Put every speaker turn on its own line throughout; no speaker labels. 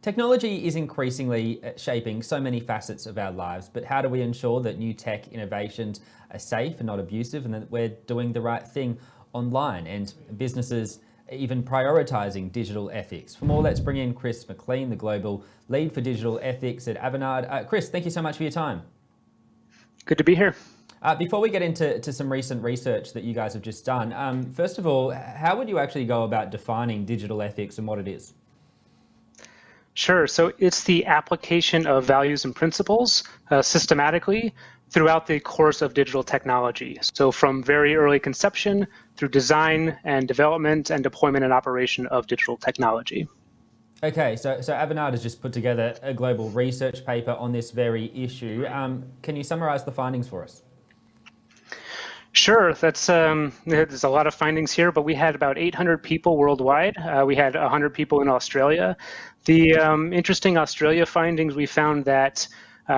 Technology is increasingly shaping so many facets of our lives, but how do we ensure that new tech innovations are safe and not abusive, and that we're doing the right thing online and businesses even prioritizing digital ethics? For more, let's bring in Chris McClean, the global lead for digital ethics at Avanade. Chris, thank you so much for your time.
Good to be here.
Before we get into some recent research that you guys have just done, first of all, how would you actually go about defining digital ethics and what it is?
Sure. So it's the application of values and principles systematically throughout the course of digital technology. So from very early conception through design and development and deployment and operation of digital technology.
Okay, so Avanade has just put together a global research paper on this very issue. Can you summarize the findings for us?
Sure, there's a lot of findings here, but we had about 800 people worldwide. We had 100 people in Australia. The interesting Australia findings, we found that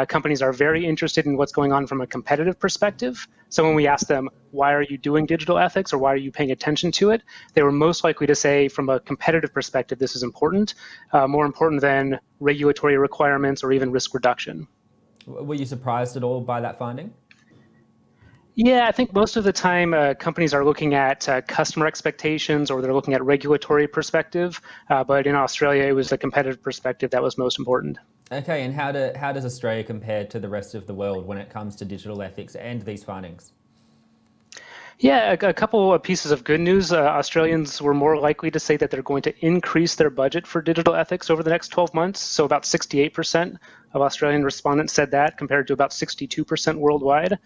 companies are very interested in what's going on from a competitive perspective. So when we asked them, why are you doing digital ethics or why are you paying attention to it? They were most likely to say from a competitive perspective, this is important, more important than regulatory requirements or even risk reduction.
Were you surprised at all by that finding?
Yeah, I think most of the time companies are looking at customer expectations or they're looking at regulatory perspective. But in Australia, it was the competitive perspective that was most important.
Okay, and how does Australia compare to the rest of the world when it comes to digital ethics and these findings?
Yeah, a couple of pieces of good news. Australians were more likely to say that they're going to increase their budget for digital ethics over the next 12 months. So about 68% of Australian respondents said that, compared to about 62% worldwide.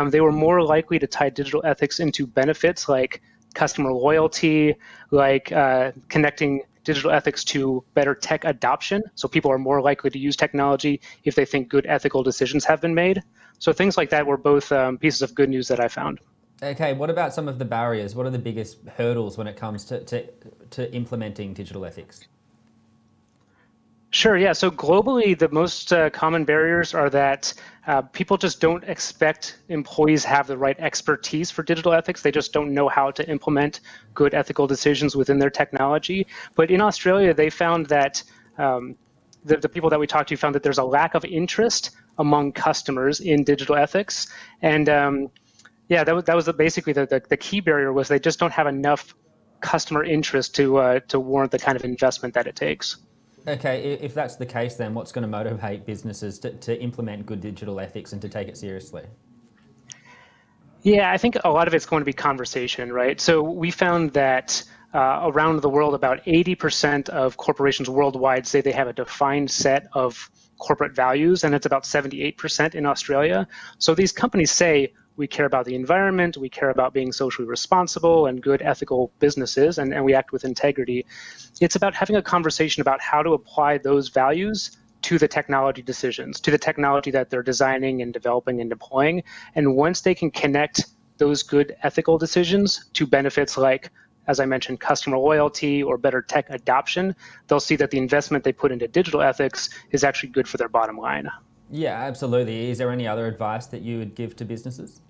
They were more likely to tie digital ethics into benefits like customer loyalty, like connecting digital ethics to better tech adoption. So people are more likely to use technology if they think good ethical decisions have been made. So things like that were both pieces of good news that I found.
Okay, what about some of the barriers? What are the biggest hurdles when it comes to implementing digital ethics?
Sure, yeah. So globally, the most common barriers are that people just don't expect employees have the right expertise for digital ethics. They just don't know how to implement good ethical decisions within their technology. But in Australia, they found that the people that we talked to found that there's a lack of interest among customers in digital ethics. And yeah, that was basically the key barrier was they just don't have enough customer interest to warrant the kind of investment that it takes.
Okay, if that's the case, then what's going to motivate businesses to implement good digital ethics and to take it seriously?
Yeah, I think a lot of it's going to be conversation, right? So we found that around the world, about 80% of corporations worldwide say they have a defined set of corporate values, and it's about 78% in Australia. So these companies say, we care about the environment, we care about being socially responsible and good ethical businesses, and we act with integrity. It's about having a conversation about how to apply those values to the technology decisions, to the technology that they're designing and developing and deploying. And once they can connect those good ethical decisions to benefits like, as I mentioned, customer loyalty or better tech adoption, they'll see that the investment they put into digital ethics is actually good for their bottom line.
Yeah, absolutely. Is there any other advice that you would give to businesses?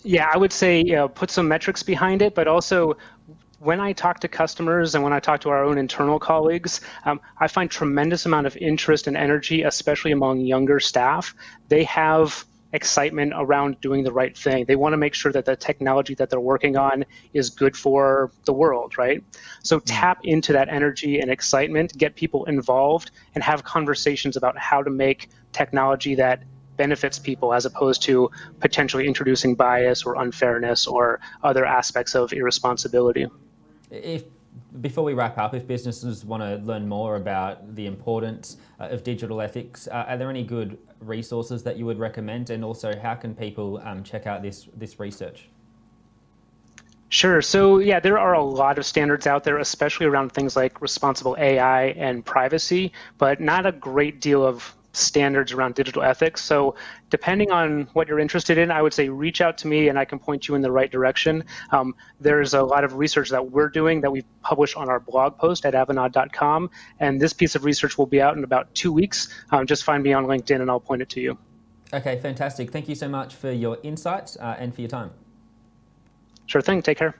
Yeah, I would say put some metrics behind it, but also when I talk to customers and when I talk to our own internal colleagues, I find tremendous amount of interest and energy, especially among younger staff. They have excitement around doing the right thing. They want to make sure that the technology that they're working on is good for the world, right? So tap into that energy and excitement, get people involved, and have conversations about how to make technology that benefits people as opposed to potentially introducing bias or unfairness or other aspects of irresponsibility.
Before we wrap up, if businesses want to learn more about the importance of digital ethics, are there any good resources that you would recommend? And also, how can people check out this research?
Sure. So yeah, there are a lot of standards out there, especially around things like responsible AI and privacy, but not a great deal of standards around digital ethics. So depending on what you're interested in, I would say reach out to me and I can point you in the right direction. There's a lot of research that we're doing that we've published on our blog post at avanade.com. And this piece of research will be out in about 2 weeks. Just find me on LinkedIn and I'll point it to you.
Okay, fantastic. Thank you so much for your insights and for your time.
Sure thing. Take care.